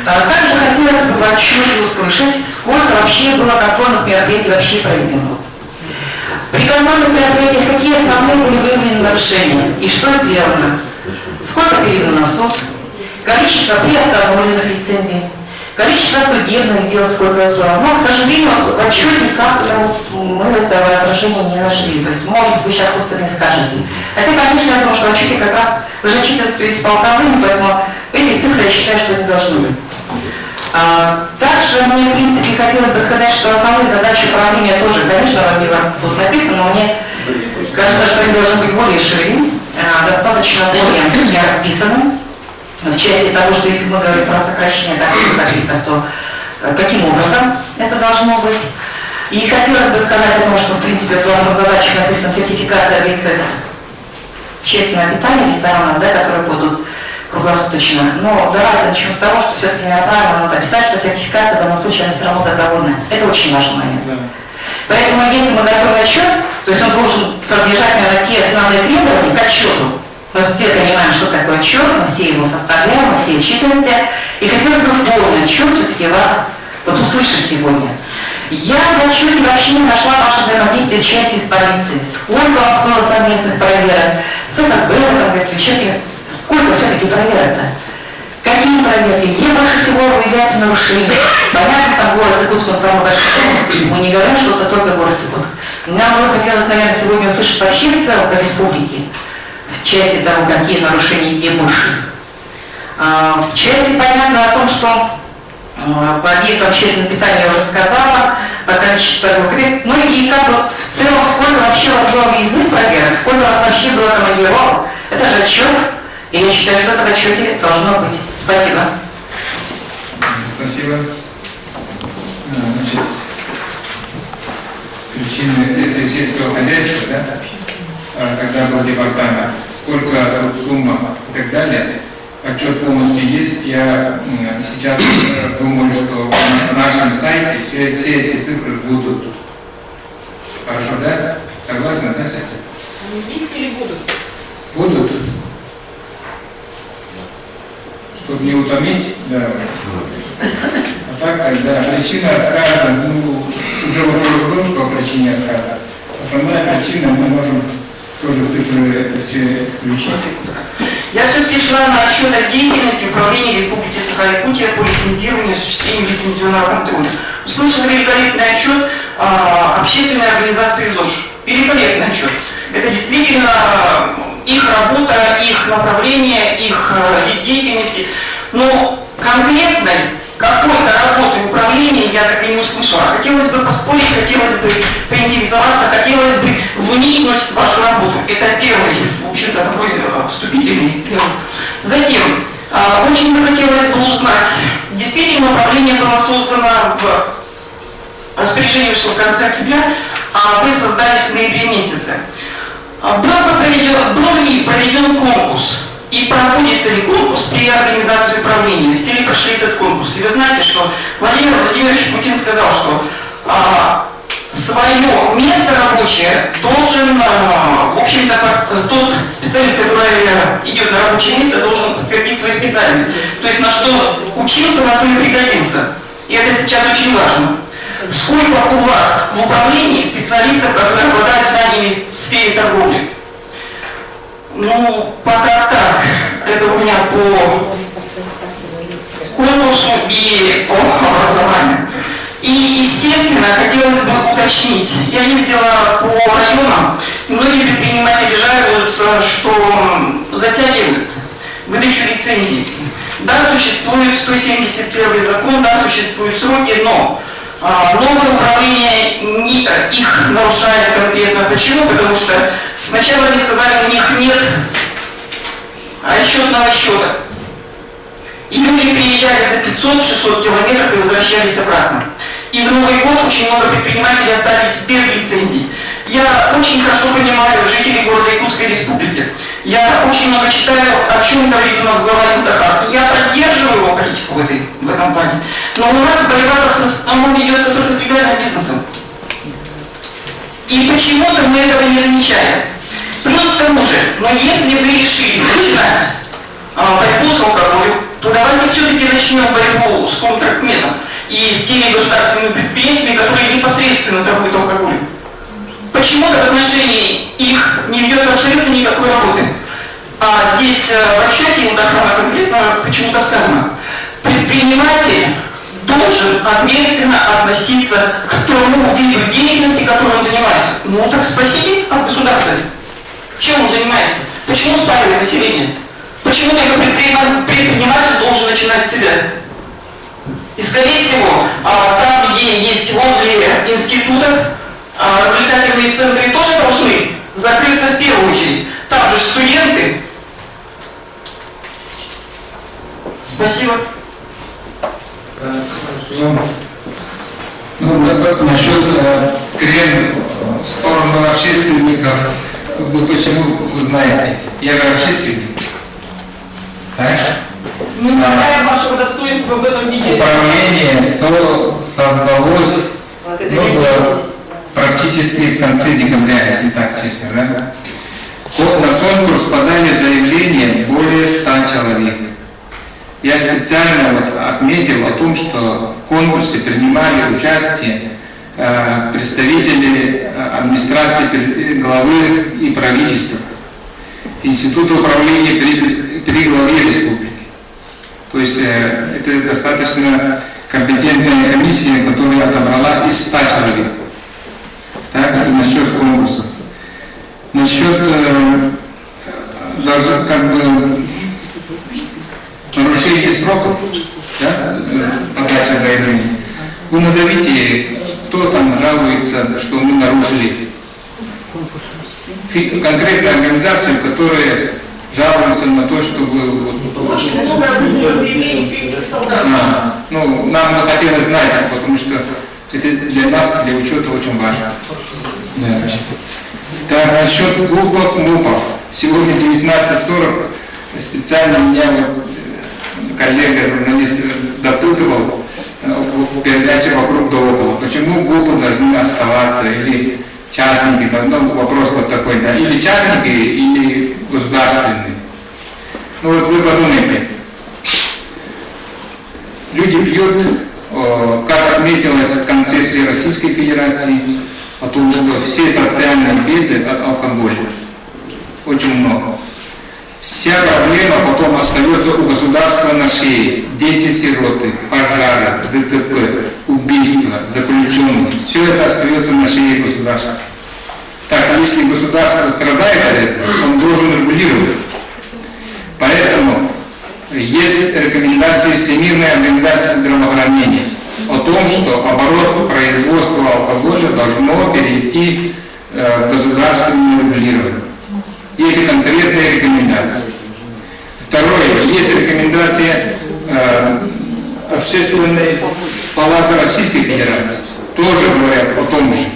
Также хотелось бы в отчете услышать, сколько вообще было контрольных мероприятий вообще проведено. При контрольных мероприятиях какие основные были выявлены нарушения и что сделано? Сколько передано на суд? Количество приостановленных лицензий, количество судебных дел, сколько раз было. Но, к сожалению, в отчете как-то мы этого отражения не нашли. То есть, может, вы сейчас просто не скажете. Хотя, конечно, я думаю, что в отчете как раз вы же отчитываетесь по управлению, поэтому эти цифры я считаю, что не должны быть. Также мне, в принципе, хотелось бы сказать, что основные задачи управления тоже, конечно, тут написано, но мне кажется, что они должны быть более шире, достаточно более расписаны. В части того, что если мы говорим про сокращение тарифов, то каким образом это должно быть. И хотелось бы сказать о том, что, в принципе, в главных задачах написано сертификация объектов общественного питания ресторанов, да, которые будут круглосуточно. Но давайте начнем с того, что все-таки неправильно надо писать, что сертификация в данном случае она все равно добровольная. Это очень важный момент. Да. Поэтому если мы готовим отчет, то есть он должен содержать, наверное, те основные требования к отчету. Мы все понимаем, что такое отчет, мы все его составляем, мы все отчитываемся. И хотелось бы в полный отчет все-таки вас вот услышать сегодня. Я в отчете вообще не нашла ваше взаимодействие в части с полицией. Сколько вам стоило совместных проверок? С ФСБ, отвечайте. Сколько все-таки проверок-то? Какие проверки? Где больше всего выявляется нарушение? Понятно, там город Иркутск, он самый большой. Мы не говорим, что это только город Иркутск. Нам бы хотелось, наверное, сегодня услышать вообще в целом по республике, в части того, какие нарушения и больше. В части понятно о том, что по объектам общественного питания я уже сказала, по количеству торговых лет. Ну и как вот в целом, сколько вообще у вас было выездных проверок, сколько у вас вообще было командировок. Это же отчет. И я считаю, что это в отчете должно быть. Спасибо. Спасибо. Значит, причины сельского хозяйства, да? Когда был департамент, сколько сумма и так далее, отчет полностью есть. Я сейчас думаю, что на нашем сайте все эти цифры будут. Хорошо, да? Согласны, да, с этим? Они есть или будут? Будут. Чтобы не утомить, да. А так, да, причина отказа, ну, уже вопрос был по причине отказа. Основная причина, мы можем тоже цифры это все включить. Я все-таки шла на отчет о деятельности Управления Республики Саха-Якутия по лицензированию и осуществлению лицензионного контроля. Услышала великолепный отчет общественной организации ЗОЖ. Великолепный отчет. Это действительно их работа, их направление, их деятельности. Но конкретной какой-то работы управления я так и не услышала. Хотелось бы поспорить, хотелось бы поинтересоваться, хотелось бы вникнуть в вашу работу. Это первый, в общем-то, такой вступительный. Затем, очень бы хотелось бы узнать, действительно управление было создано в распоряжении вышло в конце октября, а вы создались в ноябре месяце. Был ли проведен конкурс? И проходится ли конкурс при организации управления? Все ли прошли этот конкурс? И вы знаете, что Владимир Владимирович Путин сказал, что свое место рабочее должен, в общем-то, тот специалист, который идет на рабочее место, должен подтвердить свою специальность. То есть на что учился, на то и пригодился. И это сейчас очень важно. Сколько у вас в управлении специалистов, которые обладают знаниями в сфере торговли? Ну, пока так. Это у меня по конкурсу и по образованию. И, естественно, хотелось бы уточнить. Я ездила по районам, и многие предприниматели жалуются, что затягивают выдачу лицензий. Да, существует 171 закон, да, существуют сроки, но новое управление их нарушает конкретно. Почему? Потому что сначала они сказали, у них нет расчетного счета. И люди приезжали за 500-600 километров и возвращались обратно. И в Новый год очень много предпринимателей остались без лицензий. Я очень хорошо понимаю жителей города Якутской республики. Я очень много читаю, о чем говорит у нас глава ЮТХ. И я поддерживаю его политику в этом плане. Но у нас борьба в основном ведется только с легальным бизнесом. И почему-то мы этого не замечаем. Плюс к тому же, но если вы решили начинать борьбу с алкоголем, то давайте все-таки начнем начнем борьбу с контрактменом и с теми государственными предприятиями, которые непосредственно торгуют алкоголем? Почему-то в отношении их не ведется абсолютно никакой работы. А здесь в отчете Индохрана конкретно почему-то сказано: предприниматель должен ответственно относиться к тому виду деятельности, которой он занимается. Ну так спросите от государства, чем он занимается, почему спаивает население, почему только предприниматель должен начинать с себя. И скорее всего, там, где есть возле институтов, развлекательные центры тоже должны закрыться в первую очередь. Там же студенты. Спасибо. Насчет крен в сторону общественников, вы почему вы знаете? Я же общественник. Так? Не понимаю вашего достоинства в этом виде. Управление создалось практически в конце декабря, если так честно, да? На конкурс подали заявление более 100 человек. Я специально отметил о том, что в конкурсе принимали участие представители администрации главы и правительства, Института управления при главе республики. То есть это достаточно компетентная комиссия, которая отобрала из 100 человек. Так, это насчет конкурса. Насчет даже нарушения сроков, да, подачи заявления. Вы назовите, кто там жалуется, что мы нарушили. Конкретная организация, которая жалуется на то, чтобы нам хотелось знать, потому что это для нас, для учета очень важно. Да. Так, насчет ГУПов, МУПов. Сегодня 19:40, специально меня коллега-журналист допытывал в передаче «Вокруг да около». Почему ГУПы должны оставаться, или частники, вопрос вот такой, да, или частники, или государственные. Ну вот вы подумайте, люди пьют, как отметилось в концепции Российской Федерации, о том, что все социальные беды от алкоголя, очень много. Вся проблема потом остается у государства на шее. Дети-сироты, пожары, ДТП, убийства, заключенные. Все это остается на шее государства. Так, если государство страдает от этого, он должен регулировать. Поэтому есть рекомендации Всемирной организации здравоохранения о том, что оборот производства алкоголя должно перейти к государственному регулированию. И это конкретные рекомендации. Второе, есть рекомендация Общественной палаты Российской Федерации, тоже говорят о том же.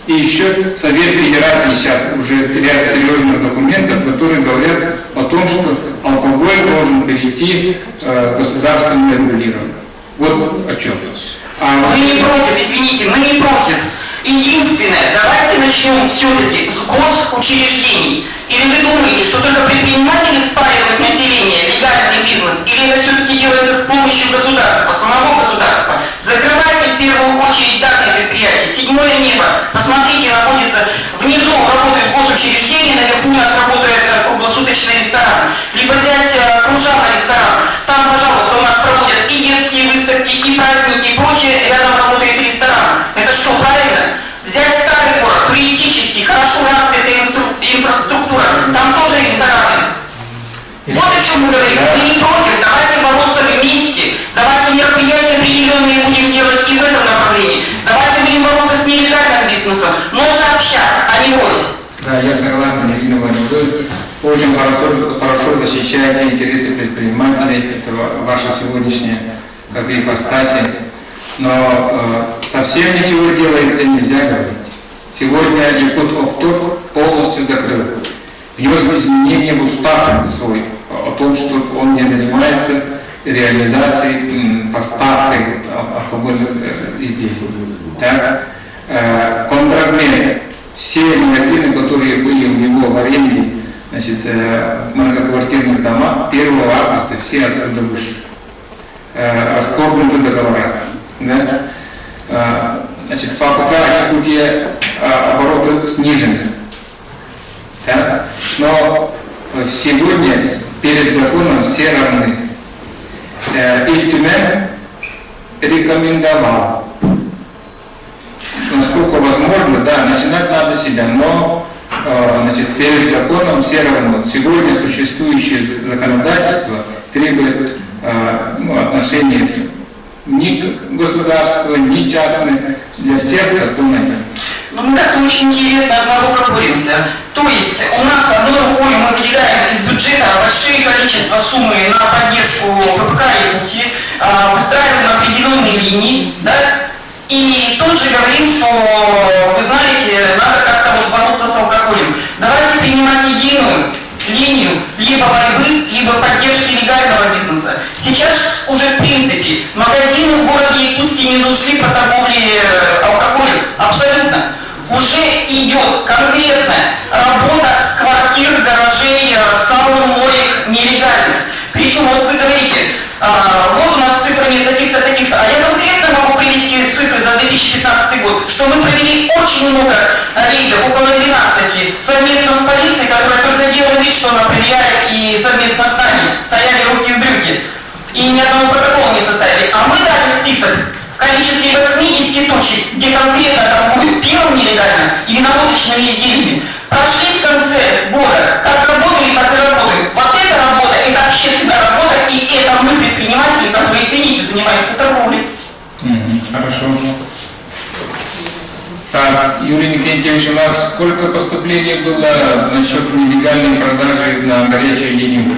И еще Совет Федерации сейчас уже ряд серьезных документов, которые говорят о том, что алкоголь должен перейти к государственному регулированию. Вот о чем. Мы не против, извините, мы не против. Единственное, давайте начнем все-таки с госучреждений. Или вы думаете, что только предприниматели спаивают население, легальный бизнес, или это все-таки делается с помощью государства, самого государства? Закрывайте в первую очередь данные предприятия. Седьмое небо, посмотрите, находится внизу, работает госучреждение, наверху у нас работает круглосуточный ресторан. Либо взять кружанный ресторан, там, пожалуйста, у нас проводят и детские выставки, и праздники, и прочее, рядом работает ресторан. Это что, правильно? Взять старый город, туристический, хорошо развитая инфраструктура, там тоже рестораны. Вот о чем мы говорим. Мы не против, давайте бороться вместе, давайте мероприятия определенные будем делать и в этом направлении. Давайте будем бороться с нелегальным бизнесом, но сообща, а не вось. Да, я согласен, Ирина Ивановна, вы очень хорошо защищаете интересы предпринимателей, это ваша сегодняшняя ипостась. Но совсем ничего делается нельзя говорить. Сегодня Якут-Оптор полностью закрыл. Внес изменения в устав свой о том, что он не занимается реализацией, поставкой алкогольных изделий. Так? Контрагмент. Все магазины, которые были у него в аренде, значит, многоквартирных домах, 1 августа все отсюда вышли. расторгнуты договора. Да? Значит, в АПК Якутия обороты снижены. Да? Но сегодня перед законом все равны. И Тюмень рекомендовал, насколько возможно, да, начинать надо себя, но значит, перед законом все равно. Сегодня существующее законодательство требует отношения ни государства, ни частных, для всех законов. Ну, мы как-то очень интересно одного прокуримся. То есть у нас одной рукой мы выделяем из бюджета большие количества суммы на поддержку ФПК Якутии, выстраиваем определенные линии, да, и тут же говорим, что, вы знаете, надо как-то вот бороться с алкоголем. Давайте принимать единую линию либо борьбы, либо поддержки легального бизнеса. Сейчас уже в принципе магазины в городе Якутске не нужны по торговле алкоголем. Абсолютно. Уже идет конкретная работа с квартир, гаражей, саун, моек нелегальных. Причем вот вы говорите, вот у нас с цифрами таких-то, таких-то, а я конкретно могу привести цифры за 2015 год, что мы провели очень много рейдов, около 12, совместно с полицией, которая только делала вид, что она проверяет, и совместно с нами стояли руки в брюки. И ни одного протокола не составили. А мы дали список в количестве 80 точек, где конкретно торгуют пивом нелегально или наркотическими изделиями. Прошлись в конце года, как работали, так и работают. Вот эта работа, это общественная работа, и это мы, предприниматели, которые, извините, занимаемся торговлей. Хорошо. Так, Юрий Никентьевич, у нас сколько поступлений было насчет нелегальной продажи на горячей линии?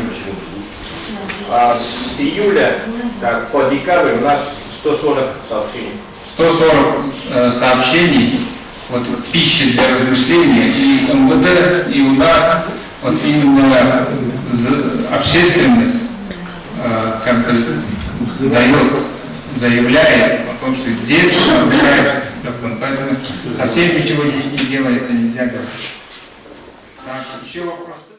С июля так, по декабрь у нас 140 сообщений. 140 сообщений, вот пищи для размышления, и МВД, и у нас, вот именно общественность как бы заявляет о том, что здесь нарушает закон, поэтому совсем ничего не делается, нельзя говорить. Так, еще вопрос.